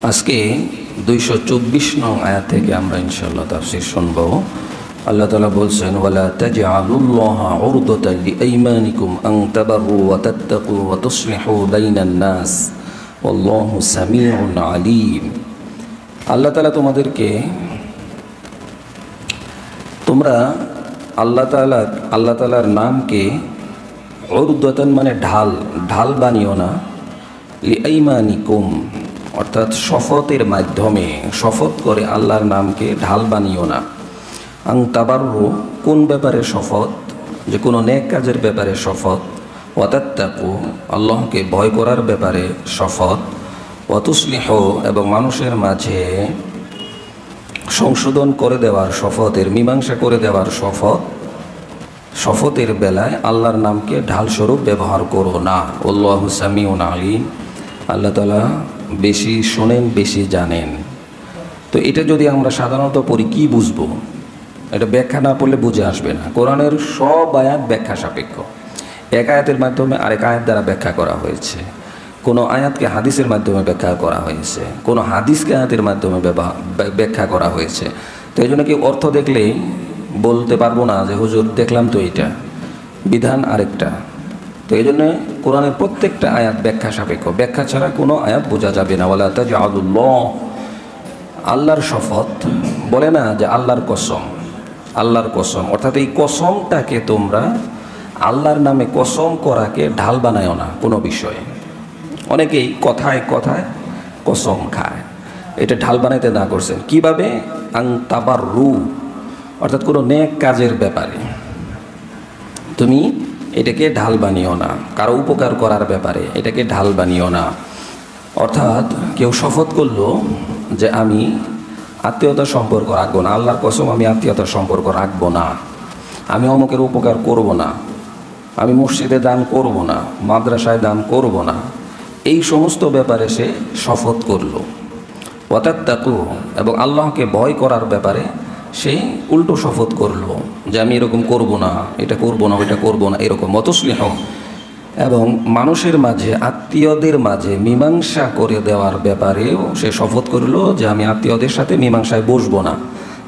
আজকে 224 নং আয়াত থেকে আমরা ইনশাআল্লাহ তাফসীর শুনব। আল্লাহ তাআলা বলছেন, ওয়ালা তাজআলুল্লাহা উরদাতাল লিআইমানিকুম আন তাবাররু ওয়া তাত্তাকু ওয়া তুসলিহু বাইনান নাস ওয়াল্লাহু সামিউন আলীম। আল্লাহ তাআলা তোমাদেরকে, তোমরা আল্লাহ তাআলার নামকে উরদাতান মানে ঢাল বানিও না, লিআইমানিকুম অর্থাৎ শপথের মাধ্যমে শপথ করে আল্লাহর নামকে ঢাল বানিও না। আং তাবাররু কোন ব্যাপারে শপথ? যে কোনো নেক কাজের ব্যাপারে শপথ। ওয়াতাত্তাকু আল্লাহকে ভয় করার ব্যাপারে শপথ। ওয়াতুসলিহু এবং মানুষের মাঝে সংশোধন করে দেওয়ার শপথের মীমাংসা করে দেওয়ার শপথ। শপথের বেলায় আল্লাহর নামকে ঢালস্বরূপ ব্যবহার করো না। আল্লাহু সামিউন আলীম, আল্লাহ তাআলা বেশি শোনেন, বেশি জানেন। তো এটা যদি আমরা সাধারণত পড়ি কি বুঝবো? এটা ব্যাখ্যা না পড়লে বুঝে আসবে না। কোরআনের সব আয়াত ব্যাখ্যা সাপেক্ষ। এক আয়াতের মাধ্যমে আরেক আয়াত দ্বারা ব্যাখ্যা করা হয়েছে, কোনো আয়াতকে হাদিসের মাধ্যমে ব্যাখ্যা করা হয়েছে, কোনো হাদিসকে আয়াতের মাধ্যমে ব্যাখ্যা করা হয়েছে। তো এই জন্য কি অর্থ দেখলেই বলতে পারবো না যে হুজুর দেখলাম তো এইটা, বিধান আরেকটা। তো এই জন্য কোরআনের প্রত্যেকটা আয়াত ব্যাখ্যা সাপেক্ষ, ব্যাখ্যা ছাড়া কোনো আয়াত বোঝা যাবে না। ওয়ালা তাজআলুল্লাহ, আল্লাহর শপথ বলে না যে আল্লাহর কসম, আল্লাহর কসম অর্থাৎ এই কসমটাকে তোমরা আল্লাহর নামে কসম করাকে ঢাল বানায়ও না কোনো বিষয়ে। অনেকেই কথায় কথায় কসম খায়, এটা ঢাল বানাইতে না করছেন। কিভাবে? আং তাবাররু অর্থাৎ কোনো নেক কাজের ব্যাপারে তুমি এটাকে ঢাল বানিও না, কারো উপকার করার ব্যাপারে এটাকে ঢাল বানিও না। অর্থাৎ কেউ শপথ করলো যে আমি আত্মীয়তার সম্পর্ক রাখবো না, আল্লাহর কসম আমি আত্মীয়তার সম্পর্ক রাখবো না, আমি অমুকের উপকার করব না, আমি মসজিদে দান করব না, মাদ্রাসায় দান করব না, এই সমস্ত ব্যাপারে সে শপথ করলো। ওয়াতাত্তাকু এবং আল্লাহকে ভয় করার ব্যাপারে সে উল্টো শপথ করলো যে আমি এরকম করব না, এটা করব না, ওইটা করব না, এরকম। ওয়াতুসলিহ এবং মানুষের মাঝে আত্মীয়দের মাঝে মীমাংসা করে দেওয়ার ব্যাপারেও সে শপথ করলো যে আমি আত্মীয়দের সাথে মীমাংসায় বসবো না,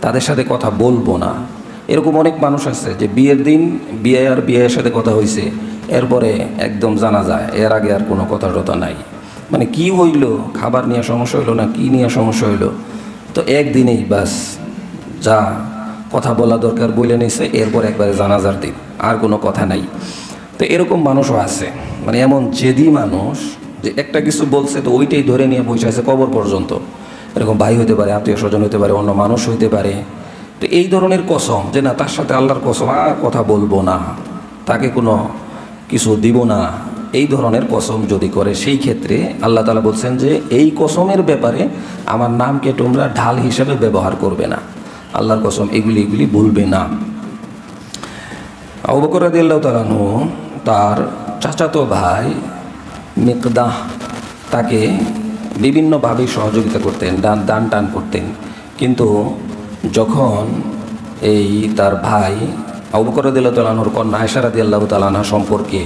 তাদের সাথে কথা বলবো না। এরকম অনেক মানুষ আছে যে বিয়ের দিন বিয়ের সাথে কথা হয়েছে, এরপরে একদম জানা যায় এর আগে আর কোনো কথা টথা নাই। মানে কি হইল, খাবার নিয়ে সমস্যা হইলো না কি নিয়ে সমস্যা হইলো, তো একদিনেই বাস যা কথা বলা দরকার বলে নিছে, এরপর একবারে জানাজার দিন আর কোনো কথা নাই। তো এরকম মানুষও আছে, মানে এমন জেদি মানুষ যে একটা কিছু বলছে তো ওইটাই ধরে নিয়ে বসে আছে কবর পর্যন্ত। এরকম ভাই হইতে পারে, আত্মীয় স্বজন হইতে পারে, অন্য মানুষ হইতে পারে। তো এই ধরনের কসম যে না তার সাথে আল্লাহর কসম আর কথা বলবো না, তাকে কোনো কিছু দিব না, এই ধরনের কসম যদি করে সেই ক্ষেত্রে আল্লাহ তাআলা বলছেন যে এই কসমের ব্যাপারে আমার নামকে তোমরা ঢাল হিসেবে ব্যবহার করবে না, আল্লাহর কসম এগুলি বলবে না। আবু বকর রাদিয়াল্লাহু তাআলা আনহু তার চাচাতো ভাই মিকদাহ তাকে বিভিন্নভাবে সহযোগিতা করতেন, দান টান করতেন। কিন্তু যখন এই তার ভাই আবু বকর রাদিয়াল্লাহু তাআলা আনহুর কন্যা আয়েশা রাদিয়াল্লাহু তাআলা আনহা সম্পর্কে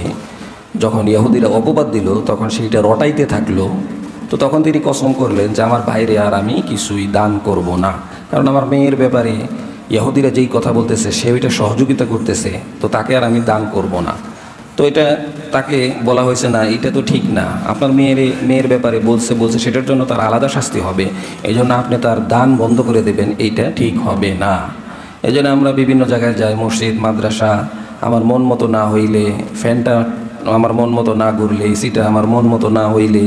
যখন ইহুদিরা অপবাদ দিল, তখন সেইটা রটাইতে থাকলো। তো তখন তিনি কসম করলেন যে আমার ভাইরে আর আমি কিছুই দান করব না, কারণ আমার মেয়ের ব্যাপারে ইহুদিরা যেই কথা বলতেছে সে ওইটা সহযোগিতা করতেছে, তো তাকে আর আমি দান করব না। তো এটা তাকে বলা হয়েছে না এটা তো ঠিক না, আপনার মেয়ের ব্যাপারে বলছে সেটার জন্য তার আলাদা শাস্তি হবে, এই জন্য আপনি তার দান বন্ধ করে দেবেন, এইটা ঠিক হবে না। এই জন্য আমরা বিভিন্ন জায়গায় যাই, মসজিদ মাদ্রাসা, আমার মন মতো না হইলে, ফ্যানটা আমার মন মতো না ঘুরলে, এসিটা আমার মন মতো না হইলে,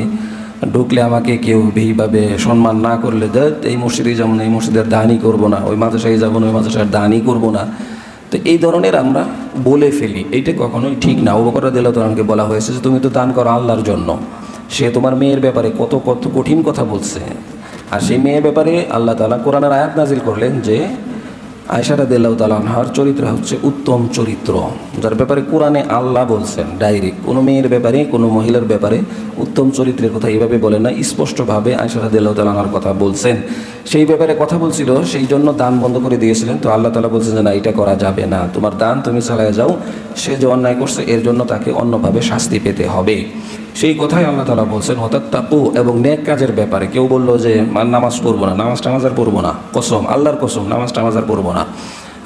ঢুকলে আমাকে কেউ এইভাবে সম্মান না করলে এই মসজিদে যেমন এই মসজিদের দানই করব না, ওই মাদ্রাসায় যাবো না ওই মাদ্রাসার দানই করব না। তো এই ধরনের আমরা বলে ফেলি, এইটা কখনোই ঠিক না। আবু বকর রাদিয়াল্লাহু তাআলা আনহুকে বলা হয়েছে যে তুমি তো দান করো আল্লাহর জন্য, সে তোমার মেয়ের ব্যাপারে কত কঠিন কথা বলছে, আর সেই মেয়ের ব্যাপারে আল্লাহ তাআলা কোরআনের আয়াত নাজিল করলেন যে আয়েশা রাদিয়াল্লাহু তাআলা আনহার চরিত্র হচ্ছে উত্তম চরিত্র, যার ব্যাপারে কোরআনে আল্লাহ বলছেন ডাইরেক্ট, কোনো মেয়ের ব্যাপারে কোনো মহিলার ব্যাপারে উত্তম চরিত্রের কথা এইভাবে বলেন না, স্পষ্টভাবে আয়েশা রাদিয়াল্লাহু তাআলা আনহার কথা বলছেন। সেই ব্যাপারে কথা বলছিল, সেই জন্য দান বন্ধ করে দিয়েছিলেন। তো আল্লাহ তাআলা বলছেন যে না এটা করা যাবে না, তোমার দান তুমি চালায় যাও, সে যে অন্যায় করছে এর জন্য তাকে অন্যভাবে শাস্তি পেতে হবে। সেই কথাই আল্লাহ তাআলা বলছেন ওয়াতাত্তাকু, এবং নেক কাজের ব্যাপারে কেউ বললো যে নামাজ পড়বো না, নামাজ আর পড়বো না, কসম, আল্লাহর কসম নামাজ আর পড়বো না,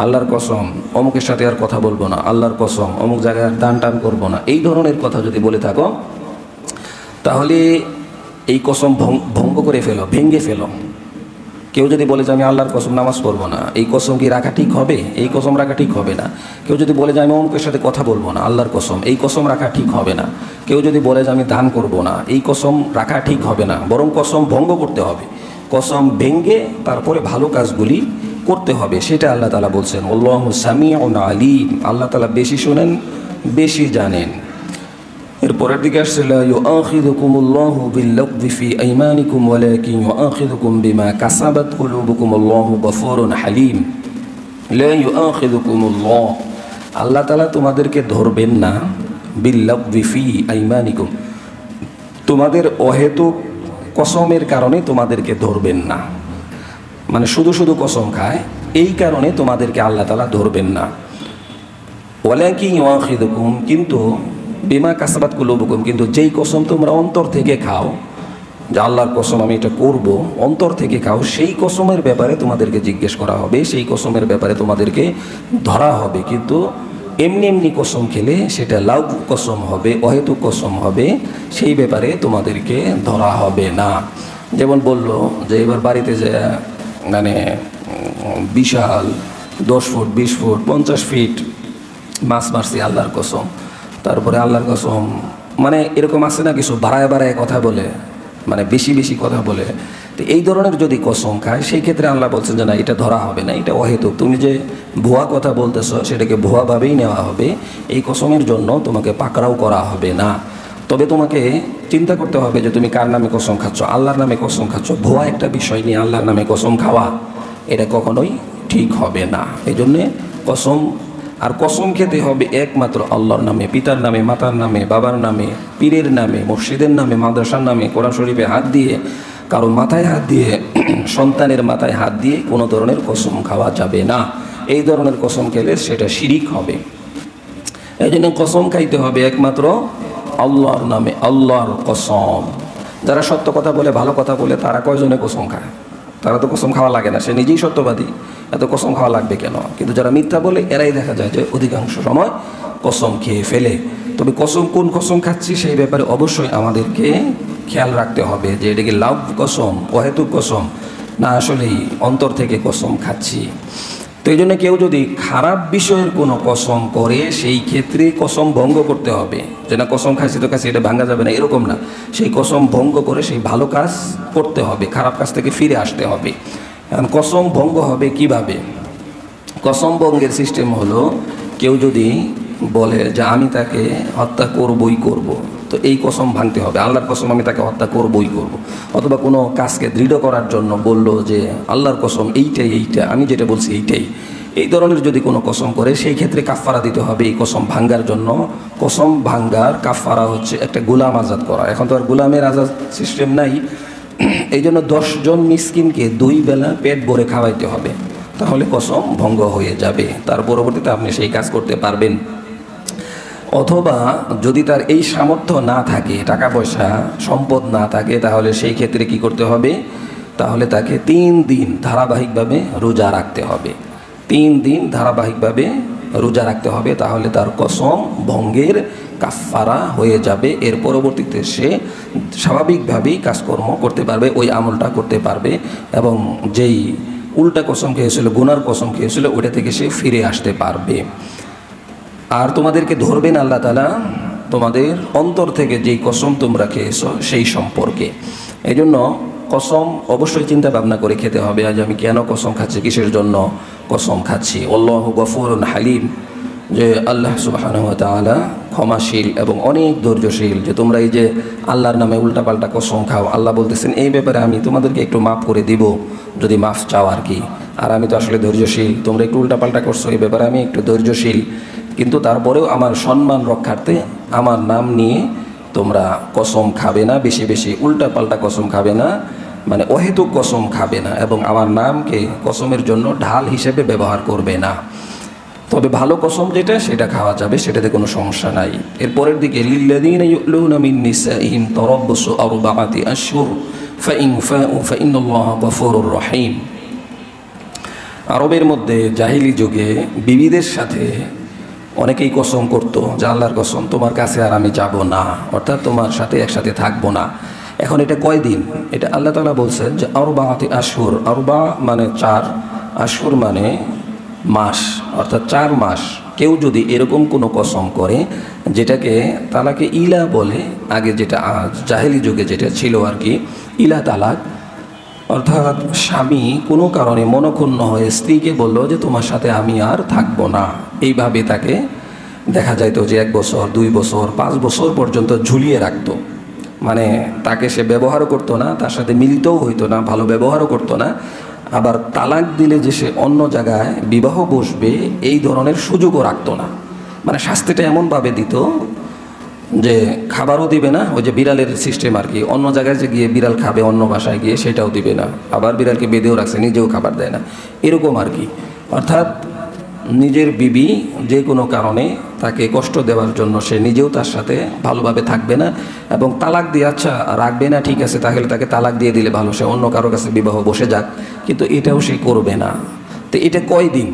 আল্লাহর কসম অমুকের সাথে আর কথা বলবো না, আল্লাহর কসম অমুক জায়গায় আর দান টান করবো না, এই ধরনের কথা যদি বলে থাকো তাহলে এই কসম ভঙ্গ করে ফেলো, ভেঙে ফেলো। কেউ যদি বলে যে আমি আল্লাহর কসম নামাজ পড়বো না, এই কসম কি রাখা ঠিক হবে? এই কসম রাখা ঠিক হবে না। কেউ যদি বলে যে আমি অমুকের সাথে কথা বলবো না, আল্লাহর কসম, এই কসম রাখা ঠিক হবে না। কেউ যদি বলে যে আমি দান করবো না, এই কসম রাখা ঠিক হবে না, বরং কসম ভঙ্গ করতে হবে। কসম ভেঙে তারপরে ভালো কাজগুলি করতে হবে, সেটা আল্লাহ তাআলা বলছেন। আল্লাহু সামিউন আলিম, আল্লাহ তাআলা বেশি শোনেন, বেশি জানেন। এরপরের দিকে আসছে লা ইউআখিযুকুমুল্লাহু বিল্লাগবি ফি আইমানিকুম ওয়ালাকিন ইউআখিযুকুম বিমা কাসাবাত কুলুবুকুম আল্লাহু গফুরুন হালিম। লা ইউআখিযুকুমুল্লাহ, আল্লাহ তাআলা তোমাদেরকে ধরবেন না, বিল্লাগবি ফি আইমানিকুম, তোমাদের অহেতুক কসমের কারণে তোমাদেরকে ধরবেন না, মানে শুধু শুধু কসম খায় এই কারণে তোমাদেরকে আল্লাহ তাআলা ধরবেন না। ওয়ালাকিন ইউআখিযুকুম, কিন্তু বিমা কাসাবাত কুলুবুকুম, কিন্তু যেই কসম তোমরা অন্তর থেকে খাও, যে আল্লাহর কসম আমি এটা করব, অন্তর থেকে খাও, সেই কসমের ব্যাপারে তোমাদেরকে জিজ্ঞেস করা হবে, সেই কসমের ব্যাপারে তোমাদেরকে ধরা হবে। কিন্তু এমনি এমনি কসম খেলে সেটা লাউ কসম হবে, অহেতুক কসম হবে, সেই ব্যাপারে তোমাদেরকে ধরা হবে না। যেমন বলল যে এবার বাড়িতে যে মানে বিশাল 10 ফুট 20 ফুট 50 ফিট মাছ মারছি আল্লাহর কসম, তারপরে আল্লাহর কসম, মানে এরকম আছে না কিছু বাড়ায় বাড়ায় কথা বলে, মানে বেশি বেশি কথা বলে। তো এই ধরনের যদি কসম খায় সেই ক্ষেত্রে আল্লাহ বলছেন যে না, এটা ধরা হবে না, এটা অহেতুক, তুমি যে ভুয়া কথা বলতেছো সেটাকে ভুয়াভাবেই নেওয়া হবে, এই কসমের জন্য তোমাকে পাকড়াও করা হবে না। তবে তোমাকে চিন্তা করতে হবে যে তুমি কার নামে কসম খাচ্ছ, আল্লাহর নামে কসম খাচ্ছ। ভুয়া একটা বিষয় নিয়ে আল্লাহর নামে কসম খাওয়া এটা কখনোই ঠিক হবে না। এই জন্যে কসম, আর কসম খেতে হবে একমাত্র আল্লাহর নামে, পিতার নামে, মাতার নামে, বাবার নামে, পীরের নামে, মসজিদের নামে, মাদ্রাসার নামে, কোরআন শরীফে হাত দিয়ে, কারো মাথায় হাত দিয়ে, সন্তানের মাথায় হাত দিয়ে কোনো ধরনের কসম খাওয়া যাবে না। এই ধরনের কসম খেলে সেটা শিরিক হবে। এই জন্য কসম খাইতে হবে একমাত্র আল্লাহর নামে, আল্লাহর কসম। যারা সত্য কথা বলে, ভালো কথা বলে, তারা কয়জনে কসম খায়? তারা তো কসম খাওয়া লাগে না, সে নিজেই সত্যবাদী, এত কসম খাওয়া লাগবে কেন? কিন্তু যারা মিথ্যা বলে এরাই দেখা যায় যে অধিকাংশ সময় কসম খেয়ে ফেলে। তবে কসম, কোন কসম খাচ্ছি সেই ব্যাপারে অবশ্যই আমাদেরকে খেয়াল রাখতে হবে যে এটা কি লাভ কসম, অহেতুক কসম, না আসলেই অন্তর থেকে কসম খাচ্ছি। তো এই জন্য কেউ যদি খারাপ বিষয়ের কোনো কসম করে সেই ক্ষেত্রে কসম ভঙ্গ করতে হবে, যে না কসম খাইছি তো খাইছি, এটা ভাঙা যাবে না, এরকম না। সেই কসম ভঙ্গ করে সেই ভালো কাজ করতে হবে, খারাপ কাজ থেকে ফিরে আসতে হবে। এখন কসম ভঙ্গ হবে কিভাবে? কসম ভঙ্গের সিস্টেম হলো, কেউ যদি বলে যে আমি তাকে হত্যা করবই করব, তো এই কসম ভাঙতে হবে, আল্লাহর কসম আমি তাকে হত্যা করবই করব। অথবা কোনো কাজকে দৃঢ় করার জন্য বলল যে আল্লাহর কসম এইটাই, এইটা আমি যেটা বলছি এইটাই, এই ধরনের যদি কোনো কসম করে সেই ক্ষেত্রে কাফফারা দিতে হবে এই কসম ভাঙ্গার জন্য। কসম ভাঙ্গার কাফফারা হচ্ছে একটা গোলাম আজাদ করা। এখন তো আর গোলামের আজাদ সিস্টেম নাই, এই জন্য 10 জন মিসকিনকে 2 বেলা পেট ভরে খাওয়াইতে হবে, তাহলে কসম ভঙ্গ হয়ে যাবে। তার পরবর্তীতে আপনি সেই কাজ করতে পারবেন। অথবা যদি তার এই সামর্থ্য না থাকে, টাকা পয়সা সম্পদ না থাকে, তাহলে সেই ক্ষেত্রে কি করতে হবে? তাহলে তাকে 3 দিন ধারাবাহিকভাবে রোজা রাখতে হবে। 3 দিন ধারাবাহিকভাবে রোজা রাখতে হবে, তাহলে তার কসম ভঙ্গের কাফফারা হয়ে যাবে। এর পরবর্তীতে সে স্বাভাবিকভাবেই কাজকর্ম করতে পারবে, ওই আমলটা করতে পারবে, এবং যেই উল্টা কসম খেয়েছিল, গুনার কসম খেয়েছিল, ওটা থেকে সে ফিরে আসতে পারবে। আর তোমাদেরকে ধরবেন আল্লাহ তাআলা তোমাদের অন্তর থেকে যেই কসম তোমরা খেয়েছো সেই সম্পর্কে। এই জন্য কসম অবশ্যই চিন্তা ভাবনা করে খেতে হবে, আজ আমি কেন কসম খাচ্ছি, কিসের জন্য কসম খাচ্ছি। আল্লাহু গফুরুন হালিম, যে আল্লাহ সুবহানাহু ওয়া তাআলা ক্ষমাশীল এবং অনেক ধৈর্যশীল। যে তোমরা এই যে আল্লাহর নামে উল্টাপাল্টা কসম খাও, আল্লাহ বলতেছেন এই ব্যাপারে আমি তোমাদেরকে একটু মাফ করে দিব, যদি মাফ চাও আর কি। আর আমি তো আসলে ধৈর্যশীল, তোমরা একটু উল্টাপাল্টা করছো, এই ব্যাপারে আমি একটু ধৈর্যশীল, কিন্তু তারপরেও আমার সম্মান রক্ষার্থে আমার নাম নিয়ে তোমরা কসম খাবে না, বেশি বেশি উল্টাপাল্টা কসম খাবে না, মানে অহেতুক কসম খাবে না, এবং আমার নামকে কসমের জন্য ঢাল হিসেবে ব্যবহার করবে না। তবে ভালো কসম যেটা সেটা খাওয়া যাবে, সেটাতে কোনো সমস্যা নাই। এরপরের দিকে লিল্লাযীনা ইউলুনা মিন নিসাইহিম তারাব্বুসু আরবাআতি আশহুর ফাইন ফাউ ফাইন্নাল্লাহা গফুরুর রহিম। আরবের মধ্যে জাহিলি যুগে বিবিদের সাথে অনেকেই কসম করতো যে আল্লাহর কসম তোমার কাছে আর আমি যাব না, অর্থাৎ তোমার সাথে একসাথে থাকবো না। এখন এটা কয়দিন? এটা আল্লাহ তাআলা বলছেন যে আরবাআতি আশহুর, আরবা মানে 4, আশহুর মানে মাস, অর্থাৎ 4 মাস। কেউ যদি এরকম কোনো কসম করে যেটাকে তালাকে ইলা বলে, আগে যেটা জাহেলি যুগে যেটা ছিল আর কি, ইলা তালাক, অর্থাৎ স্বামী কোনো কারণে মনক্ষুণ্ণ হয়ে স্ত্রীকে বলল যে তোমার সাথে আমি আর থাকবো না, এইভাবে তাকে দেখা যাইতো যে 1 বছর 2 বছর 5 বছর পর্যন্ত ঝুলিয়ে রাখতো। মানে তাকে সে ব্যবহারও করতো না, তার সাথে মিলিতও হইতো না, ভালো ব্যবহারও করতো না। আবার তালাক দিলে যে সে অন্য জায়গায় বিবাহ বসবে এই ধরনের সুযোগও রাখতো না। মানে শাস্তিটা এমনভাবে দিত যে খাবারও দিবে না, ওই যে বিড়ালের সিস্টেম আর কি, অন্য জায়গায় যে গিয়ে বিড়াল খাবে অন্য বাসায় গিয়ে সেটাও দিবে না, আবার বিড়ালকে বেঁধেও রাখছে, নিজেও খাবার দেয় না, এরকম আর কি। অর্থাৎ নিজের বিবি যে কোনো কারণে তাকে কষ্ট দেওয়ার জন্য সে নিজেও তার সাথে ভালোভাবে থাকবে না, এবং তালাক দিয়ে আচ্ছা রাখবে না ঠিক আছে, তাহলে তাকে তালাক দিয়ে দিলে ভালো, সে অন্য কারো কাছে বিবাহ বসে যাক, কিন্তু এটাও সে করবে না। তো এটা কয়দিন?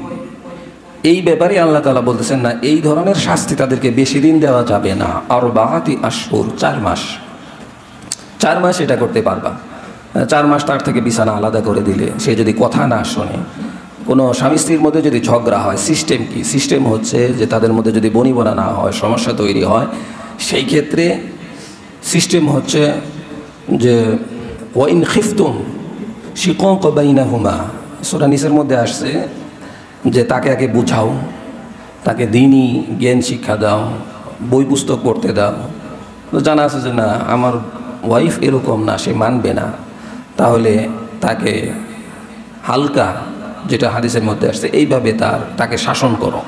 এই ব্যাপারে আল্লাহ তাআলা বলতেছেন না, এই ধরনের শাস্তি তাদেরকে বেশি দিন দেওয়া যাবে না। আরবাআতি আশহুর, 4 মাস, 4 মাস এটা করতে পারবা। 4 মাস তার থেকে বিছানা আলাদা করে দিলে, সে যদি কথা না শোনে, কোনো স্বামী স্ত্রীর মধ্যে যদি ঝগড়া হয়, সিস্টেম কি? সিস্টেম হচ্ছে যে তাদের মধ্যে যদি বনিবনা না হয়, সমস্যা তৈরি হয়, সেই ক্ষেত্রে সিস্টেম হচ্ছে যে ওয়াইন খিফতুম শিকাক বাইনাহুমা, সূরা নিসার মধ্যে আসছে যে তাকে আগে বুঝাও, তাকে দ্বীনি জ্ঞান শিক্ষা দাও, বই পুস্তক পড়তে দাও। তো জানা আছে যে না আমার ওয়াইফ এরকম না, সে মানবে না, তাহলে তাকে হালকা, যেটা হাদিসের মধ্যে আসছে, এইভাবে তাকে শাসন করো।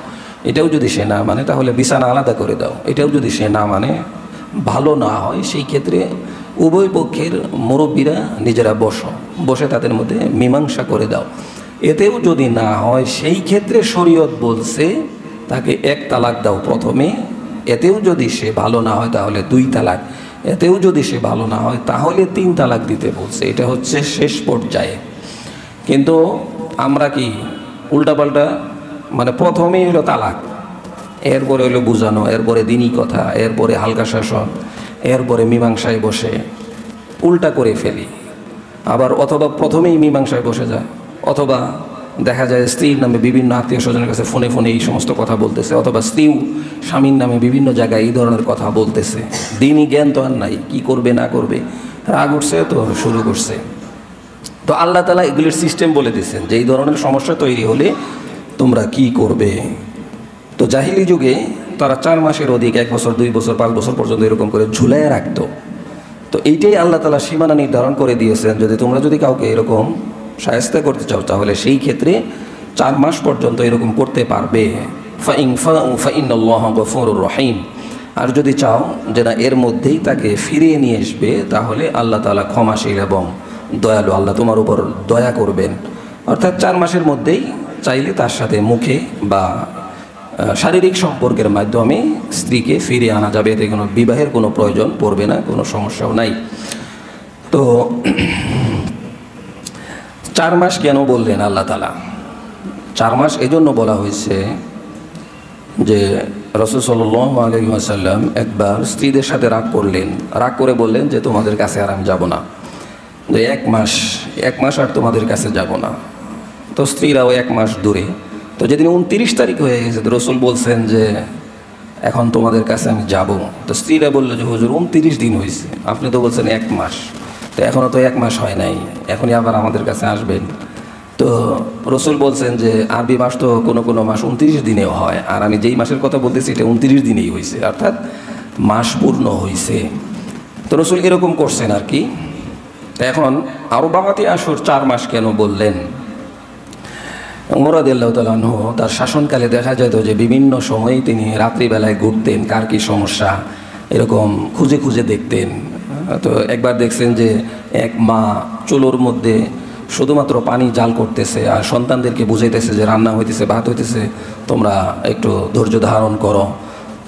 এটাও যদি সে না মানে তাহলে বিছানা আলাদা করে দাও। এটাও যদি সে না মানে, ভালো না হয়, সেই ক্ষেত্রে উভয় পক্ষের মুরব্বীরা নিজেরা বসে তাদের মধ্যে মীমাংসা করে দাও। এতেও যদি না হয়, সেই ক্ষেত্রে শরীয়ত বলছে তাকে 1 তালাক দাও প্রথমে। এতেও যদি সে ভালো না হয় তাহলে 2 তালাক। এতেও যদি সে ভালো না হয় তাহলে 3 তালাক দিতে বলছে। এটা হচ্ছে শেষ পর্যায়ে। কিন্তু আমরা কি উল্টাপাল্টা, মানে প্রথমেই হলো তালাক, এরপরে হলো বুঝানো, এরপরে দিনই কথা, এরপরে হালকা শাসন, এরপরে মীমাংসায় বসে উল্টা করে ফেলি। আবার অথবা প্রথমেই মীমাংসায় বসে যায়, অথবা দেখা যায় স্ত্রীর নামে বিভিন্ন আত্মীয় স্বজনের কাছে ফোনে ফোনে এই সমস্ত কথা বলতেছে, অথবা স্ত্রীও স্বামীর নামে বিভিন্ন জায়গায় এই ধরনের কথা বলতেছে। দিনই জ্ঞান তো আর নাই, কী করবে না করবে, রাগ উঠছে তো শুরু করছে। তো আল্লাহ তাআলা এগুলির সিস্টেম বলে দিয়েছেন যে এই ধরনের সমস্যা তৈরি হলে তোমরা কি করবে। তো জাহিলি যুগে তারা 4 মাসের অধিক 1 বছর 2 বছর 5 বছর পর্যন্ত এরকম করে ঝুলায় রাখতো। তো এইটাই আল্লাহ তাআলা সীমানা নির্ধারণ করে দিয়েছেন, তোমরা যদি কাউকে এরকম শায়েস্তা করতে চাও তাহলে সেই ক্ষেত্রে 4 মাস পর্যন্ত এরকম করতে পারবে। ফাইন ফাউ ফাইন্নাল্লাহা গফুরুর রহিম। আর যদি চাও যে না এর মধ্যেই তাকে ফিরিয়ে নিয়ে আসবে, তাহলে আল্লাহ তাআলা ক্ষমাশীল এবং দয়ালু, আল্লাহ তোমার উপর দয়া করবেন। অর্থাৎ 4 মাসের মধ্যেই চাইলে তার সাথে মুখে বা শারীরিক সম্পর্কের মাধ্যমে স্ত্রীকে ফিরিয়ে আনা যাবে, এতে কোনো বিবাহের কোনো প্রয়োজন পড়বে না, কোনো সমস্যাও নাই। তো 4 মাস কেন বললেন আল্লাহ তাআলা? 4 মাস এজন্য বলা হয়েছে যে রাসূল সাল্লাল্লাহু আলাইহি ওয়াসাল্লাম একবার স্ত্রীদের সাথে রাগ করে বললেন যে তোমাদের কাছে আর আমি যাব না, যে 1 মাস আর তোমাদের কাছে যাব না। তো স্ত্রীরাও 1 মাস দূরে। তো যেদিন 29 তারিখ হয়ে গেছে, রাসূল বলছেন যে এখন তোমাদের কাছে আমি যাব। তো স্ত্রীরা বললো যে হুজুর 29 দিন হয়েছে, আপনি তো বলছেন 1 মাস, তো এখনও তো 1 মাস হয় নাই, এখনই আবার আমাদের কাছে আসবেন। তো রাসূল বলছেন যে আরবি মাস তো কোনো মাস 29 দিনেও হয়, আর আমি যেই মাসের কথা বলতেছি এটা 29 দিনেই হয়েছে, অর্থাৎ মাস পূর্ণ হয়েছে। তো রাসূল এরকম করছেন আর কি। এখন আরবাআতি আশহুর 4 মাস কেন বললেন? ওমর রাদিয়াল্লাহু তাআলা আনহু তার শাসনকালে দেখা যেত যে বিভিন্ন সময়ে তিনি রাত্রিবেলায় ঘুরতেন, কার কী সমস্যা এরকম খুঁজে দেখতেন। তো একবার দেখছেন যে এক মা চুলোর মধ্যে শুধুমাত্র পানি জাল করতেছে আর সন্তানদেরকে বুঝাইতেছে যে রান্না হইতেছে, ভাত হইতেছে, তোমরা একটু ধৈর্য ধারণ করো।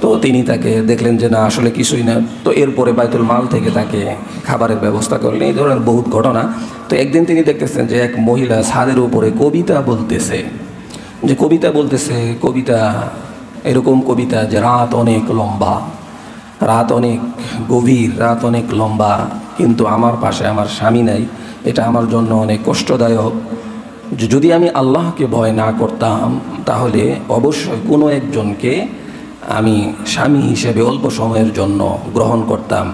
তো তিনি তাকে দেখলেন যে না, আসলে কিছুই না। তো এরপরে বাইতুল মাল থেকে তাকে খাবারের ব্যবস্থা করলেন। এই ধরনের বহুত ঘটনা। তো একদিন তিনি দেখতেছেন যে এক মহিলা ছাদের উপরে কবিতা বলতেছে, যে কবিতা বলতেছে, কবিতা এরকম কবিতা যে রাত অনেক লম্বা, রাত অনেক গভীর, রাত অনেক লম্বা, কিন্তু আমার পাশে আমার স্বামী নাই, এটা আমার জন্য অনেক কষ্টদায়ক। যদি আমি আল্লাহকে ভয় না করতাম তাহলে অবশ্যই কোনো একজনকে আমি স্বামী হিসেবে অল্প সময়ের জন্য গ্রহণ করতাম,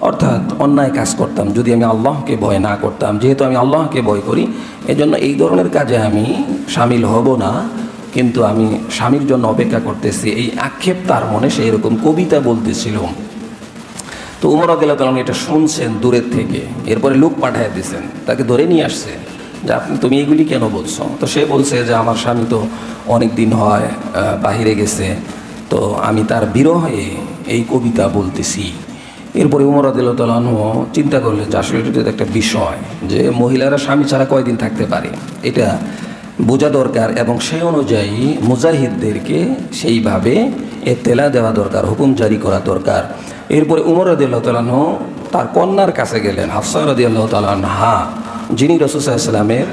অর্থাৎ অন্যায় কাজ করতাম যদি আমি আল্লাহকে ভয় না করতাম। যেহেতু আমি আল্লাহকে ভয় করি, এজন্য এই ধরনের কাজে আমি সামিল হব না, কিন্তু আমি স্বামীর জন্য অপেক্ষা করতেছি। এই আক্ষেপ তার মনে, সেই এরকম কবিতা বলতেছিল। তো উমর রাদিয়াল্লাহু তাআলা এটা শুনছেন দূরের থেকে, এরপরে লোক পাঠিয়ে দিয়েছেন, তাকে ধরে নিয়ে আসছে যে তুমি এগুলি কেন বলছো? তো সে বলছে যে আমার স্বামী তো অনেক দিন হয় বাহিরে গেছে, তো আমি তার বিরহে এই কবিতা বলতেছি। এরপরে উমর রাদিয়াল্লাহু তাআলা চিন্তা করলেন যে আসলে এটা একটা বিষয় যে মহিলারা স্বামী ছাড়া কয়দিন থাকতে পারে, এটা বোঝা দরকার, এবং সেই অনুযায়ী মুজাহিদদেরকে সেইভাবে এত্তেলা দেওয়া দরকার, হুকুম জারি করা দরকার। এরপরে উমর রাদিয়াল্লাহু তাআলা তার কন্যার কাছে গেলেন, হাফসা রাদিয়াল্লাহু তাআলা আনহা, যিনি রাসূল সাল্লাল্লাহু আলাইহি ওয়াসাল্লামের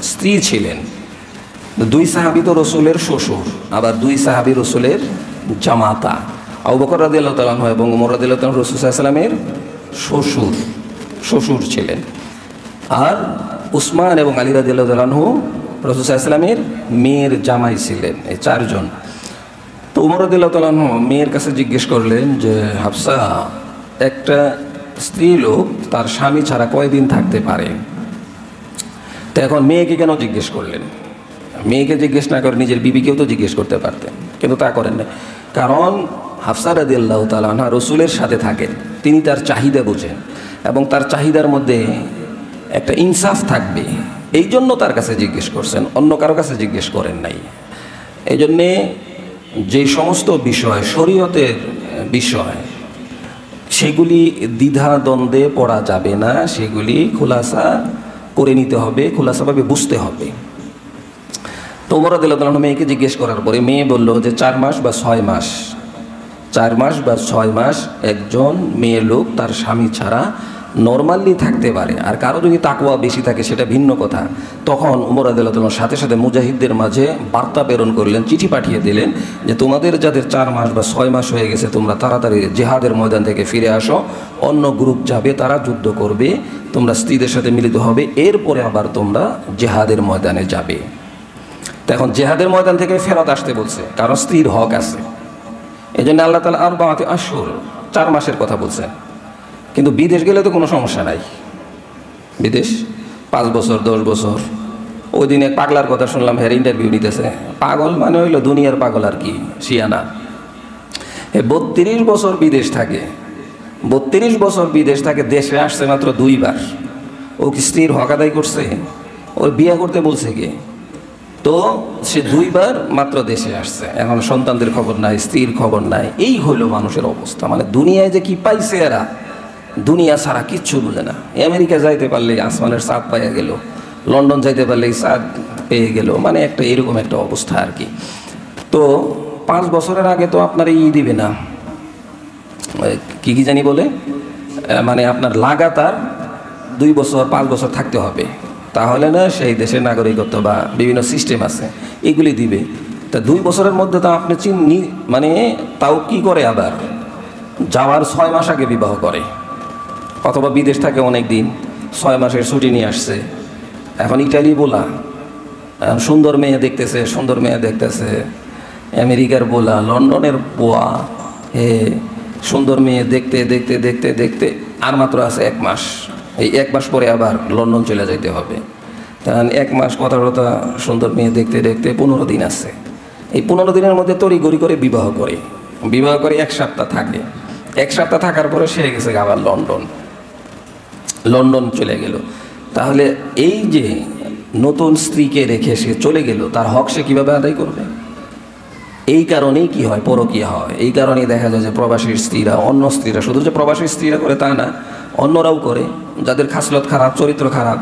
স্ত্রী ছিলেন। দুই সাহাবী তো রসুলের শ্বশুর, আবার দুই সাহাবী রসুলের জামাতা। আবু বকর রাদিয়াল্লাহু তাআলা আনহু এবং ওমর রাদিয়াল্লাহু তাআলা রাসূল সাল্লাল্লাহু আলাইহি ওয়াসাল্লামের শ্বশুর ছিলেন, আর উসমান এবং আলী রাদিয়াল্লাহু তাআলা আনহু রাসূল সাল্লাল্লাহু আলাইহি ওয়াসাল্লামের মেয়ের জামাই ছিলেন। এই চারজন। তো ওমর রাদিয়াল্লাহু তাআলা আনহু মেয়ের কাছে জিজ্ঞেস করলেন যে হাফসা, একটা স্ত্রী লোক তার স্বামী ছাড়া কয়দিন থাকতে পারে? তো এখন মেয়েকে কেন জিজ্ঞেস করলেন? মেয়েকে জিজ্ঞেস না করে নিজের বিবিকেও তো জিজ্ঞেস করতে পারতেন, কিন্তু তা করেন না। কারণ হাফসা রাদিয়াল্লাহু তাআলা আনহা রসুলের সাথে থাকেন, তিনি তার চাহিদা বোঝেন এবং তার চাহিদার মধ্যে একটা ইনসাফ থাকবে, এই জন্য তার কাছে জিজ্ঞেস করছেন, অন্য কারো কাছে জিজ্ঞেস করেন নাই। এই জন্যে যে সমস্ত বিষয় শরীয়তের বিষয়, সেগুলি দ্বিধা দ্বন্দ্বে পড়া যাবে না, সেগুলি খোলাসা করে নিতে হবে, খোলাসাভাবে বুঝতে হবে। তো ওমর রাদিয়াল্লাহু তাআলা মেয়েকে জিজ্ঞেস করার পরে মেয়ে বলল যে 4 মাস বা 6 মাস, 4 মাস বা 6 মাস একজন মেয়ে লোক তার স্বামী ছাড়া নর্মালি থাকতে পারে। আর কারো যদি তাকওয়া বেশি থাকে সেটা ভিন্ন কথা। তখন ওমর রাদিয়াল্লাহু তাআলা সাথে সাথে মুজাহিদদের মাঝে বার্তা প্রেরণ করলেন, চিঠি পাঠিয়ে দিলেন যে তোমাদের যাদের 4 মাস বা 6 মাস হয়ে গেছে, তোমরা তাড়াতাড়ি জিহাদের ময়দান থেকে ফিরে আসো, অন্য গ্রুপ যাবে, তারা যুদ্ধ করবে, তোমরা স্ত্রীদের সাথে মিলিত হবে, এরপরে আবার তোমরা জিহাদের ময়দানে যাবে। তো এখন জিহাদের ময়দান থেকে ফেরত আসতে বলছে, কারণ স্ত্রীর হক আছে। এই জন্য আল্লাহ তাআলা আরবাআতি আশহুর, 4 মাসের কথা বলছেন। কিন্তু বিদেশ গেলে তো কোনো সমস্যা নাই, বিদেশ 5 বছর 10 বছর। ওই দিন এক পাগলার কথা শুনলাম, হের ইন্টারভিউ নিতেছে। পাগল মানে হইলো দুনিয়ার পাগল আর কি, শিয়ানা। 32 বছর বিদেশ থাকে, 32 বছর বিদেশ থাকে, দেশে আসছে মাত্র 2 বার। ও কি স্ত্রীর হক আদায় করছে? ওর বিয়ে করতে বলছে কে? তো সে 2 বার মাত্র দেশে আসছে, এখন সন্তানদের খবর নাই, স্ত্রীর খবর নাই। এই হইল মানুষের অবস্থা। মানে দুনিয়ায় যে কি পাইছে এরা, দুনিয়া ছাড়া কিচ্ছু বোঝে না। আমেরিকা যাইতে পারলেই আসমানের চাঁদ পাইয়া গেল, লন্ডন যাইতে পারলেই চাঁদ পেয়ে গেল, মানে একটা এরকম একটা অবস্থা আর কি। তো 5 বছরের আগে তো আপনার দিবে না, কি কি জানি বলে, মানে আপনার লাগাতার 2 বছর 5 বছর থাকতে হবে, তাহলে না সেই দেশের নাগরিকত্ব বা বিভিন্ন সিস্টেম আছে এগুলি দিবে। তা 2 বছরের মধ্যে তো আপনি মানে তাও কি করে, আবার যাওয়ার 6 মাস আগে বিবাহ করে, অথবা বিদেশ থাকে অনেক দিন, 6 মাসের ছুটি নিয়ে আসছে। এখন ইটালি বলা, সুন্দর মেয়ে দেখতেছে, সুন্দর মেয়ে দেখতেছে, আমেরিকার বলা, লন্ডনের বোয়া, সুন্দর মেয়ে দেখতে দেখতে দেখতে দেখতে আর মাত্র আছে 1 মাস। এই 1 মাস পরে আবার লন্ডন চলে যেতে হবে। কারণ 1 মাস কথা সুন্দর মেয়ে দেখতে দেখতে 15 দিন আছে। এই 15 দিনের মধ্যে তড়িঘড়ি করে বিবাহ করে 1 সপ্তাহ থাকে। 1 সপ্তাহ থাকার পরে সে গেছে আবার লন্ডন চলে গেল। তাহলে এই যে নতুন স্ত্রীকে রেখে সে চলে গেল, তার হক সে কীভাবে আদায় করবে? এই কারণেই কি হয়, পরকীয়া হয়। এই কারণেই দেখা যায় যে প্রবাসী স্ত্রীরা, অন্য স্ত্রীরা, শুধু যে প্রবাসী স্ত্রীরা করে তা না, অন্যরাও করে, যাদের খাসলত খারাপ, চরিত্র খারাপ,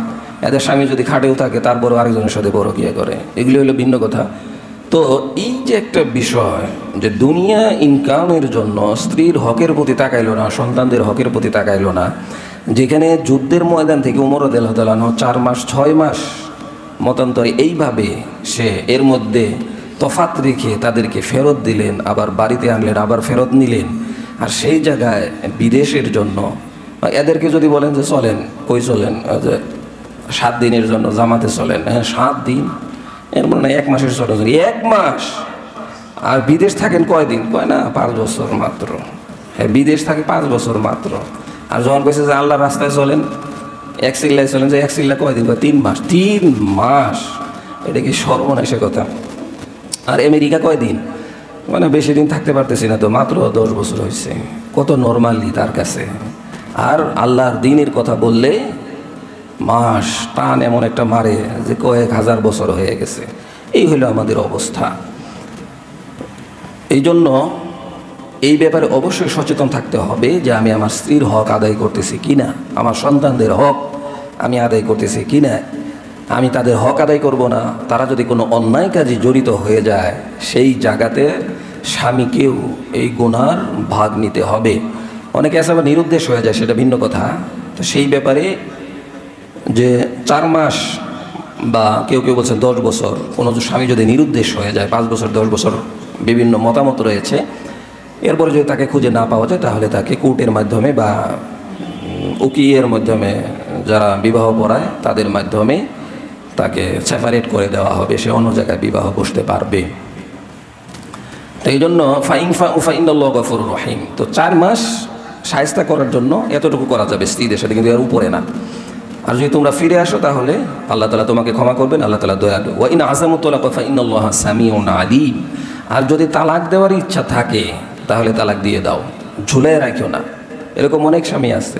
এদের স্বামী যদি খাটেও থাকে তারপরও আরেকজনের সাথে পরকীয়া করে, এগুলি হলো ভিন্ন কথা। তো এই যে একটা বিষয় যে দুনিয়া ইনকামের জন্য স্ত্রীর হকের প্রতি তাকাইলো না, সন্তানদের হকের প্রতি তাকাইলো না, যেখানে যুদ্ধের ময়দান থেকে উমর রাদিয়াল্লাহু তাআলা 4 মাস 6 মাস মতান্তরে এইভাবে সে এর মধ্যে তফাত রেখে তাদেরকে ফেরত দিলেন, আবার বাড়িতে আনলেন, আবার ফেরত নিলেন। আর সেই জায়গায় বিদেশের জন্য এদেরকে যদি বলেন যে চলেন, কই চলেন, যে 7 দিনের জন্য জামাতে চলেন, হ্যাঁ 7 দিন, এর মানে 1 মাসের জন্য 1 মাস। আর বিদেশ থাকেন কয়দিন, কয় না 5 বছর মাত্র। হ্যাঁ বিদেশ থাকে 5 বছর মাত্র। আর যখন কইছে যে আল্লাহর রাস্তায় চলেন, 1 চিল্লায় চলেন, যে 1 চিল্লা কয়দিন, 3 মাস। 3 মাস, এটা কি সর্বনাশের কথা। আর আমেরিকা কয়দিন, মানে বেশি দিন থাকতে পারতেছি না তো, মাত্র 10 বছর হয়েছে। কত নর্মালি তার কাছে। আর আল্লাহর দ্বীনের কথা বললে মাস টান এমন একটা মারে যে কয়েক হাজার বছর হয়ে গেছে। এই হলো আমাদের অবস্থা। এই জন্য এই ব্যাপারে অবশ্যই সচেতন থাকতে হবে যে আমি আমার স্ত্রীর হক আদায় করতেছি কিনা, আমার সন্তানদের হক আমি আদায় করতেছি কিনা। আমি তাদের হক আদায় করব না, তারা যদি কোনো অন্যায় কাজে জড়িত হয়ে যায় সেই জায়গাতে স্বামীকেও এই গুনার ভাগ নিতে হবে। অনেকে আছে আবার নিরুদ্দেশ হয়ে যায়, সেটা ভিন্ন কথা। তো সেই ব্যাপারে যে 4 মাস বা কেউ কেউ বলছেন 10 বছর, কোনো স্বামী যদি নিরুদ্দেশ হয়ে যায় 5 বছর 10 বছর, বিভিন্ন মতামত রয়েছে। এরপরে যদি তাকে খুঁজে না পাওয়া যায় তাহলে তাকে কোর্টের মাধ্যমে বা উকিলের মাধ্যমে, যারা বিবাহ পড়ায় তাদের মাধ্যমে তাকে সেপারেট করে দেওয়া হবে, সে অন্য জায়গায় বিবাহ বসতে পারবে। তো এই জন্য ফাইনাল্লাহু গফুরুর রহিম। তো 4 মাস শায়েস্তা করার জন্য এতটুকু করা যাবে স্ত্রীদের সাথে, কিন্তু এর উপরে না। আর যদি তোমরা ফিরে আসো তাহলে আল্লাহ তাআলা তোমাকে ক্ষমা করবেন, আল্লাহ তাআলা দয়ালু। ওয়া ইন আযামু তালাক ফাইনাল্লাহা সামিউন আলীম। আর যদি তালাক দেওয়ার ইচ্ছা থাকে তাহলে তালাক দিয়ে দাও, ঝুলে রাখিও না। এরকম অনেক স্বামী আছে,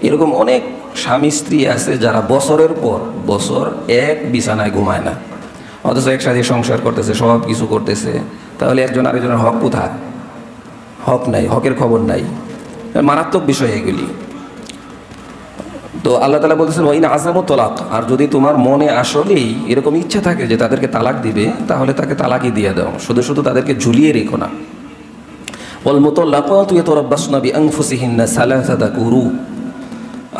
এরকম অনেক স্বামী স্ত্রী আছে যারা বছরের পর বছর এক বিছানায় ঘুমায় না, অথচ একসাথে সংসার করতেছে, সব কিছু করতেছে। তাহলে একজন আরেকজনের হক কোথায়? হক নাই, হকের খবর নাই। মারাত্মক বিষয় এগুলি। তো আল্লাহ তাআলা বলতেছেন ওয়া ইন আযামু তালাক। আর যদি তোমার মনে আসলেই এরকম ইচ্ছা থাকে যে তাদেরকে তালাক দিবে, তাহলে তাকে তালাকই দিয়ে দাও, শুধু শুধু তাদেরকে ঝুলিয়ে রেখো না। ওয়াল মুতাল্লাকাতু ইয়াতারাব্বাসনা বিআনফুসিহিন্না সালাসাতা কুরু।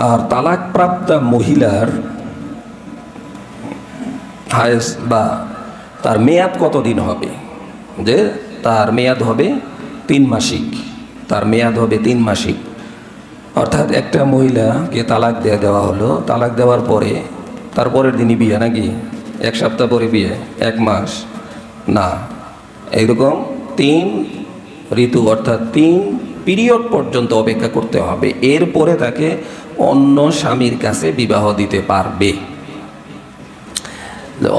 আর তালাক প্রাপ্তা মহিলার হায়েস বা তার মেয়াদ কতদিন হবে, যে তার মেয়াদ হবে 3 মাসিক, তার মেয়াদ হবে 3 মাসিক। অর্থাৎ একটা মহিলাকে তালাক দেওয়া হলো, তালাক দেওয়ার পরে তারপরের দিনই বিয়ে, নাকি 1 সপ্তাহ পরে বিয়ে, 1 মাস না, এরকম 3 ঋতু অর্থাৎ 3 পিরিয়ড পর্যন্ত অপেক্ষা করতে হবে। এরপরে তাকে অন্য স্বামীর কাছে বিবাহ দিতে পারবে।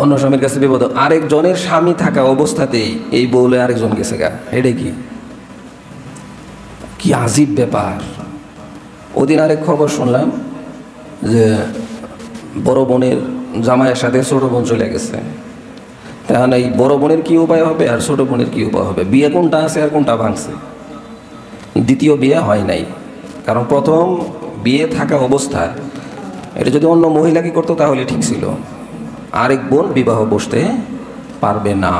অন্য স্বামীর কাছে বিবাহ, আরেকজনের স্বামী থাকা অবস্থাতেই এই বলে আরেকজন গেছে গা, এটা কি আজীব ব্যাপার। ওদিন আরেক খবর শুনলাম যে বড় বোনের জামাইয়ের সাথে ছোট বোন চলে গেছে। তাহলে এই বড় বোনের কী উপায় হবে আর ছোট বোনের কী উপায় হবে? বিয়ে কোনটা আছে আর কোনটা ভাঙছে? দ্বিতীয় বিয়ে হয় নাই, কারণ প্রথম বিয়ে থাকা অবস্থায় এটা যদি অন্য মহিলাকে করতো তাহলে ঠিক ছিল, আরেক বোন বিবাহ বসতে পারবে না।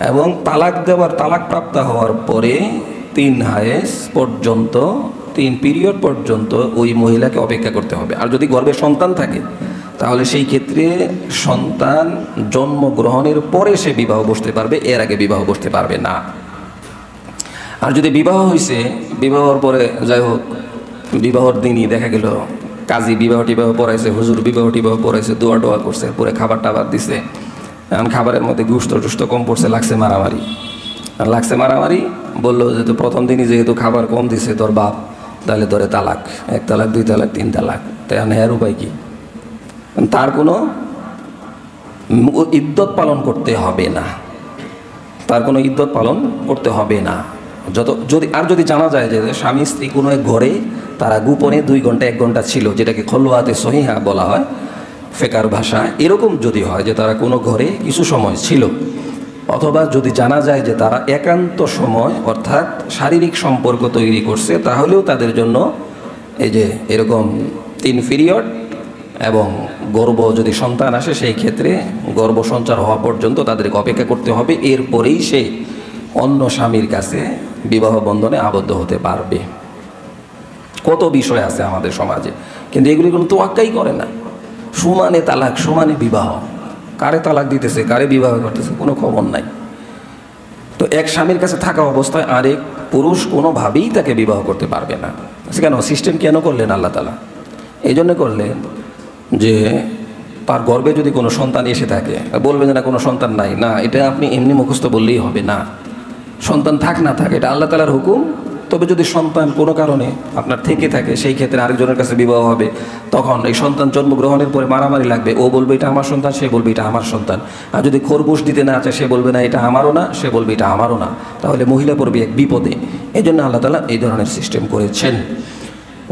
এবং তালাক প্রাপ্ত হওয়ার পরে 3 হায়েস পর্যন্ত, 3 পিরিয়ড পর্যন্ত ওই মহিলাকে অপেক্ষা করতে হবে। আর যদি গর্ভে সন্তান থাকে তাহলে সেই ক্ষেত্রে সন্তান জন্মগ্রহণের পরে সে বিবাহ বসতে পারবে, এর আগে বিবাহ বসতে পারবে না। আর যদি বিবাহ হয়েছে, বিবাহর পরে যাই হোক, বিবাহর দিনই দেখা গেল কাজী বিবাহ টিবাহ পড়াইছে, হুজুর বিবাহ টিবাহ পড়াইছে, দোয়া টোয়া করছে, পরে খাবার টাবার দিছে, এখন খাবারের মধ্যে গুস্ত কম পড়ছে, লাগছে মারামারি। বললো যে তো প্রথম দিনই যেহেতু খাবার কম দিছে তোর বাপ, তাহলে তোরে তালাক, 1 তালাক 2 তালাক 3 তালাক। তাই এর উপায় কি? তার কোনো ইদ্যত পালন করতে হবে না, তার কোনো ইদ্যত পালন করতে হবে না। যদি জানা যায় যে স্বামী স্ত্রী কোনো এক ঘরে তারা গোপনে 2 ঘন্টা 1 ঘন্টা ছিল, যেটাকে খলওয়াতে সহিহা বলা হয় ফিকহের ভাষায়, এরকম যদি হয় যে তারা কোনো ঘরে কিছু সময় ছিল, অথবা যদি জানা যায় যে তারা একান্ত সময় অর্থাৎ শারীরিক সম্পর্ক তৈরি করছে, তাহলেও তাদের জন্য এই যে এরকম 3 পিরিয়ড এবং গর্ভ যদি সন্তান আসে সেই ক্ষেত্রে গর্ভ সঞ্চার হওয়া পর্যন্ত তাদেরকে অপেক্ষা করতে হবে, এরপরেই সে অন্য স্বামীর কাছে বিবাহ বন্ধনে আবদ্ধ হতে পারবে। কত বিষয় আছে আমাদের সমাজে, কিন্তু এগুলি কোনো তোয়াক্কাই করে না। সমানে তালাক, সমানে বিবাহ, কারে তালাক দিতেছে কারে বিবাহ করতেছে কোনো খবর নাই। তো এক স্বামীর কাছে থাকা অবস্থায় আরেক পুরুষ কোনোভাবেই তাকে বিবাহ করতে পারবে না। কেন সিস্টেম কেন করলেন আল্লাহ তাআলা? এই জন্য করলেন যে তার গর্ভে যদি কোনো সন্তান এসে থাকে, বলবেন যে না কোনো সন্তান নাই, না এটা আপনি এমনি মুখস্থ বললেই হবে না। সন্তান থাক না থাকে এটা আল্লাহ তাআলার হুকুম। তবে যদি সন্তান কোনো কারণে আপনার থেকে থাকে সেই ক্ষেত্রে আরেকজনের কাছে বিবাহ হবে, তখন এই সন্তান জন্মগ্রহণের পরে মারামারি লাগবে। ও বলবে এটা আমার সন্তান, সে বলবে এটা আমার সন্তান। আর যদি খরগোশ দিতে না আছে, সে বলবে না এটা আমারও না, সে বলবে এটা আমারও না, তাহলে মহিলা পড়বে এক বিপদে। এই জন্য আল্লাহ তাআলা এই ধরনের সিস্টেম করেছেন।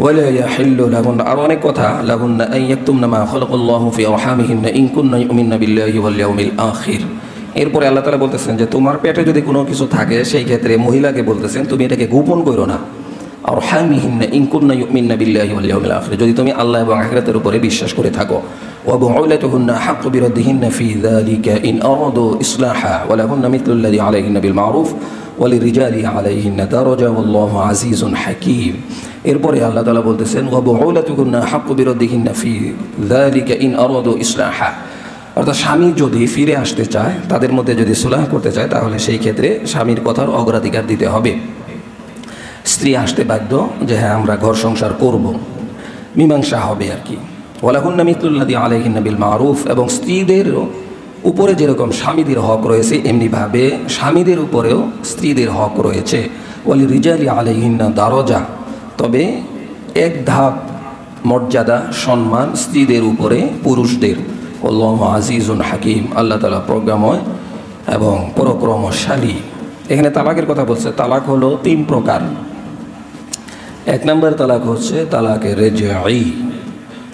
ওয়ালা ইয়াহিল্লু লাহুন্না, আর অনেক কথা, লাহুন্না আন ইয়াকতুমনা মা খালাকাল্লাহু ফি আরহামিহিন্না ইন কুন্না ইউমিননা বিল্লাহি ওয়াল ইয়াউমিল আখির। এরপরে আল্লাহ তাআলা বলতেছেন যে তোমার পেটে যদি কোনো কিছু থাকে সেই ক্ষেত্রে মহিলাকে বলতেছেন তুমি এটাকে গোপন করো না। আরহামিহিন্না ইন কুন্না ইউমিননা বিল্লাহি ওয়াল ইয়াউমিল আখির, যদি তুমি আল্লাহ এবং আখিরাতের উপরে বিশ্বাস করে থাকো। ওয়া বুউলাতুহুন্না হাক্কু বিরাদ্দিহিন্না ফি যালিকা ইন আরাদু ইসলাহা ওয়া লাহুন্না মিথলু আল্লাযী আলাইহিন্না বিল মারুফ ওয়া লিরিজালি আলাইহিন্না দারাজা ওয়াল্লাহু আজিজুন হাকীম। এরপরে আল্লাহ তাআলা বলতেছেন ওয়া বুউলাতুহুন্না হাক্কু বিরাদ্দিহিন্না ফি যালিকা ইন আরাদু ইসলাহা, অর্থাৎ স্বামী যদি ফিরে আসতে চায়, তাদের মধ্যে যদি সুলাহ করতে চায়, তাহলে সেই ক্ষেত্রে স্বামীর কথার অগ্রাধিকার দিতে হবে। স্ত্রী আসতে বাধ্য যে হ্যাঁ আমরা ঘর সংসার করব, মীমাংসা হবে আর কি। ওয়ালাহুন্না মিথলুল্লাযী আলাইহিন্না বিল মারুফ, এবং স্ত্রীদের উপরে যেরকম স্বামীদের হক রয়েছে এমনিভাবে স্বামীদের উপরেও স্ত্রীদের হক রয়েছে। ওয়ালি রিজালি আলাইহিন্না দারাজা, তবে এক ধাপ মর্যাদা সম্মান স্ত্রীদের উপরে পুরুষদের। আল্লাহু আজিজুন হাকিম, আল্লাহ তাআলা প্রজ্ঞাময় এবং পরাক্রমশালী। এখানে তালাকের কথা বলছে। তালাক হলো 3 প্রকার। 1 নম্বর তালাক হচ্ছে তালাকে রেজাই,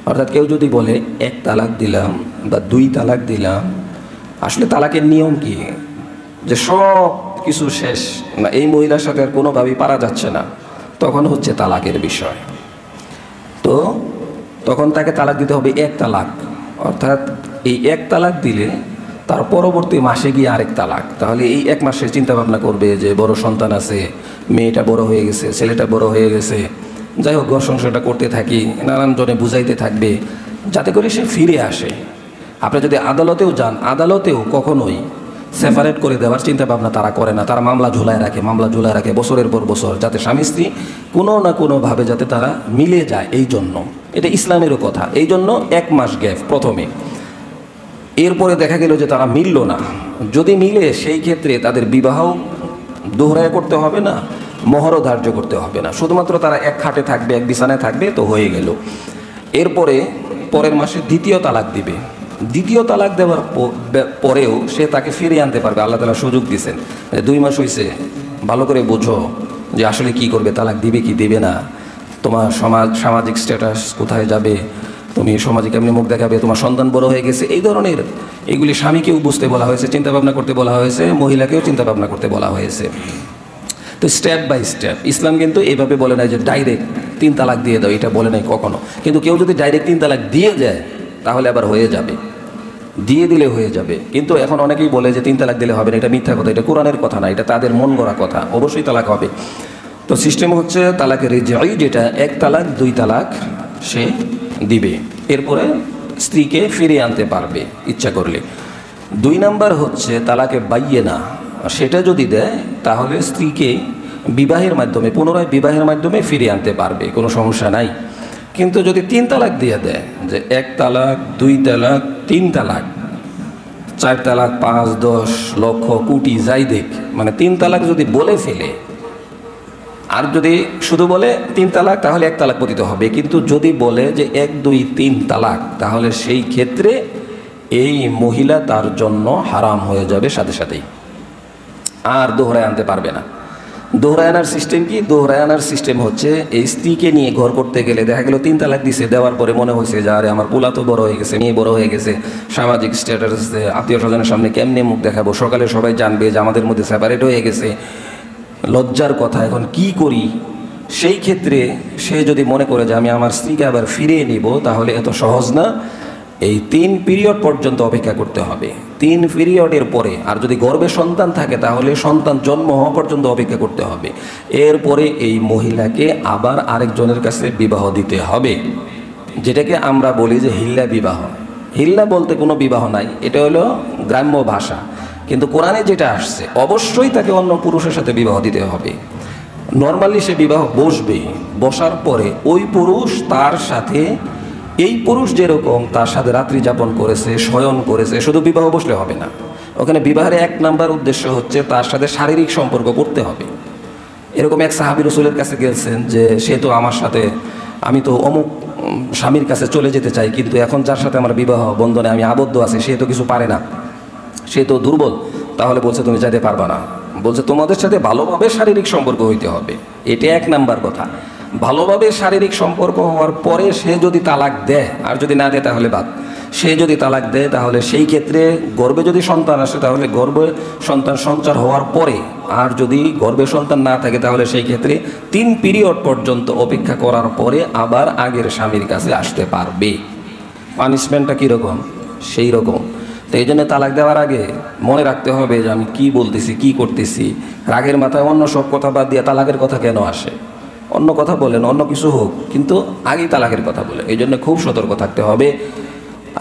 অর্থাৎ কেউ যদি বলে 1 তালাক দিলাম বা 2 তালাক দিলাম, আসলে তালাকের নিয়ম কি যে সব কিছু শেষ না, এই মহিলার সাথে আর কোনোভাবেই পারা যাচ্ছে না, তখন হচ্ছে তালাকের বিষয়। তো তখন তাকে তালাক দিতে হবে 1 তালাক, অর্থাৎ এই 1 তালাক দিলে তার পরবর্তী মাসে গিয়ে আরেক তালাক। তাহলে এই 1 মাসে চিন্তা ভাবনা করবে যে বড় সন্তান আছে, মেয়েটা বড় হয়ে গেছে, ছেলেটা বড় হয়ে গেছে, যাই হোক ঘর সংসারটা করতে থাকি, নানান জনে বুঝাইতে থাকবে যাতে করে সে ফিরে আসে। আপনি যদি আদালতেও যান, আদালতেও কখনোই সেপারেট করে দেওয়ার চিন্তা ভাবনা তারা করে না। তারা মামলা ঝুলায় রাখে বছরের পর বছর, যাতে স্বামী স্ত্রী কোনো না কোনোভাবে যাতে তারা মিলে যায়। এই জন্য এটা ইসলামেরও কথা। এই জন্য 1 মাস গ্যাপ প্রথমে, এরপরে দেখা গেল যে তারা মিলল না। যদি মিলে সেই ক্ষেত্রে তাদের বিবাহ দোহরায় করতে হবে না, মোহরও ধার্য করতে হবে না, শুধুমাত্র তারা এক খাটে থাকবে, এক বিছানায় থাকবে, তো হয়ে গেল। এরপরে পরের মাসে 2য় তালাক দিবে। 2য় তালাক দেওয়ার পরেও সে তাকে ফিরিয়ে আনতে পারবে। আল্লাহ তাআলা সুযোগ দিয়েছেন, 2 মাস হয়েছে, ভালো করে বোঝো যে আসলে কি করবে, তালাক দিবে কি দিবে না, তোমার সামাজিক স্ট্যাটাস কোথায় যাবে, তুমি সমাজে কেমনি মুখ দেখাবে, তোমার সন্তান বড় হয়ে গেছে, এই ধরনের এগুলি স্বামীকেও বুঝতে বলা হয়েছে, চিন্তা ভাবনা করতে বলা হয়েছে, মহিলাকেও চিন্তা ভাবনা করতে বলা হয়েছে। তো স্টেপ বাই স্টেপ ইসলাম কিন্তু এইভাবে বলে নাই যে ডাইরেক্ট 3 তালাক দিয়ে দাও, এটা বলে নাই কখনো। কিন্তু কেউ যদি ডাইরেক্ট 3 তালাক দিয়ে যায় তাহলে আবার হয়ে যাবে, দিয়ে দিলে হয়ে যাবে। কিন্তু এখন অনেকেই বলে যে 3 তালাক দিলে হবে না, এটা মিথ্যা কথা, এটা কোরআনের কথা না, এটা তাদের মন গড়া কথা। অবশ্যই তালাক হবে। তো সিস্টেম হচ্ছে তালাকের রেজাই, যেটা 1 তালাক 2 তালাক সে দিবে, এরপরে স্ত্রীকে ফিরিয়ে আনতে পারবে ইচ্ছা করলে। 2 নাম্বার হচ্ছে তালাকে বাইয়েনা, সেটা যদি দেয় তাহলে স্ত্রীকে বিবাহের মাধ্যমে, পুনরায় বিবাহের মাধ্যমে ফিরিয়ে আনতে পারবে, কোনো সমস্যা নাই। কিন্তু যদি 3 তালাক দিয়ে দেয়, যে 1 তালাক 2 তালাক 3 তালাক 4 তালাক 5 10 লক্ষ কোটি যাই দেখ, মানে 3 তালাক যদি বলে ফেলে, আর যদি শুধু বলে 3 তালাক তাহলে 1 তালাক পতিত হবে। কিন্তু যদি বলে যে 1 2 3 তালাক, তাহলে সেই ক্ষেত্রে এই মহিলা তার জন্য হারাম হয়ে যাবে সাথে সাথেই, আর দোহরায় আনতে পারবে না। দোহরায় আনার সিস্টেম কি? দোহরায় আনার সিস্টেম হচ্ছে এই স্ত্রীকে নিয়ে ঘর করতে গেলে দেখা গেল 3 তালাক দিছে, দেওয়ার পরে মনে হয়েছে যে আরে আমার পোলা তো বড় হয়ে গেছে, মেয়ে বড় হয়ে গেছে, সামাজিক স্ট্যাটাসে আত্মীয় স্বজনের সামনে কেমনে মুখ দেখাবো, সকালে সবাই জানবে যে আমাদের মধ্যে সেপারেট হয়ে গেছে, লজ্জার কথা, এখন কি করি, সেই ক্ষেত্রে সে যদি মনে করে যে আমি আমার স্ত্রীকে আবার ফিরিয়ে নিব, তাহলে এত সহজ না। এই 3 পিরিয়ড পর্যন্ত অপেক্ষা করতে হবে। 3 পিরিয়ডের পরে আর যদি গর্ভে সন্তান থাকে তাহলে সন্তান জন্ম হওয়া পর্যন্ত অপেক্ষা করতে হবে। এরপরে এই মহিলাকে আবার আরেকজনের কাছে বিবাহ দিতে হবে, যেটাকে আমরা বলি যে হিল্লা বিবাহ। হিল্লা বলতে কোনো বিবাহ নাই, এটা হলো গ্রাম্য ভাষা, কিন্তু কোরআনে যেটা আসছে অবশ্যই তাকে অন্য পুরুষের সাথে বিবাহ দিতে হবে। নর্মালি সে বিবাহ বসবে, বসার পরে ওই পুরুষ তার সাথে, এই পুরুষ যেরকম তার সাথে রাত্রি যাপন করেছে, শয়ন করেছে, শুধু বিবাহ বসলে হবে না। ওখানে বিবাহের 1 নাম্বার উদ্দেশ্য হচ্ছে তার সাথে শারীরিক সম্পর্ক করতে হবে। এরকম এক সাহাবী রাসূলের কাছে গেছেন যে সে তো আমার সাথে, আমি তো অমুক স্বামীর কাছে চলে যেতে চাই, কিন্তু এখন যার সাথে আমার বিবাহ বন্ধনে আমি আবদ্ধ আছি সে তো কিছু পারে না, সে তো দুর্বল। তাহলে বলছে তুমি যাইতে পারবা না। বলছে তোমাদের সাথে ভালোভাবে শারীরিক সম্পর্ক হইতে হবে, এটা 1 নাম্বার কথা। ভালোভাবে শারীরিক সম্পর্ক হওয়ার পরে সে যদি তালাক দেয়, আর যদি না দেয় তাহলে বাদ। সে যদি তালাক দেয় তাহলে সেই ক্ষেত্রে গর্ভে যদি সন্তান আসে তাহলে গর্ভে সন্তান সঞ্চার হওয়ার পরে, আর যদি গর্ভে সন্তান না থাকে তাহলে সেই ক্ষেত্রে 3 পিরিয়ড পর্যন্ত অপেক্ষা করার পরে আবার আগের স্বামীর কাছে আসতে পারবে। পানিশমেন্টটা কীরকম? সেই রকম। তো এই জন্য তালাক দেওয়ার আগে মনে রাখতে হবে যে আমি কি বলতেছি, কি করতেছি। রাগের মাথায় অন্য সব কথা বাদ দিয়ে তালাকের কথা কেন আসে? অন্য কথা বলেন, অন্য কিছু হোক, কিন্তু আগেই তালাকের কথা বলে। এই জন্য খুব সতর্ক থাকতে হবে।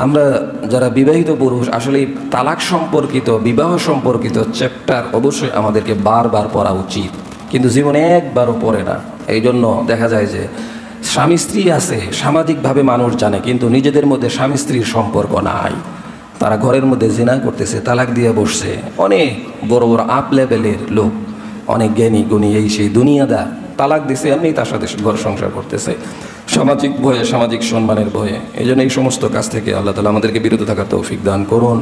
আমরা যারা বিবাহিত পুরুষ, আসলে তালাক সম্পর্কিত, বিবাহ সম্পর্কিত চ্যাপ্টার অবশ্যই আমাদেরকে বারবার পড়া উচিত, কিন্তু জীবনে একবারও পড়ে না। এই জন্য দেখা যায় যে স্বামী স্ত্রী আছে, সামাজিকভাবে মানুষ জানে, কিন্তু নিজেদের মধ্যে স্বামী স্ত্রীর সম্পর্ক নাই। তারা ঘরের মধ্যে জিনা করতেছে, তালাক দিয়ে বসছে। অনেক বড় বড় আপ লেভেলের লোক, অনেক জ্ঞানী গুণী, এই সেই দুনিয়াদার, তালাক দিছে, এমনি তার সাথে ঘর সংসার করতেছে, সামাজিক ভয়ে, সামাজিক সম্মানের ভয়ে। এই জন্য এই সমস্ত কাজ থেকে আল্লাহ তাআলা আমাদেরকে বিরত থাকার তৌফিক দান করুন।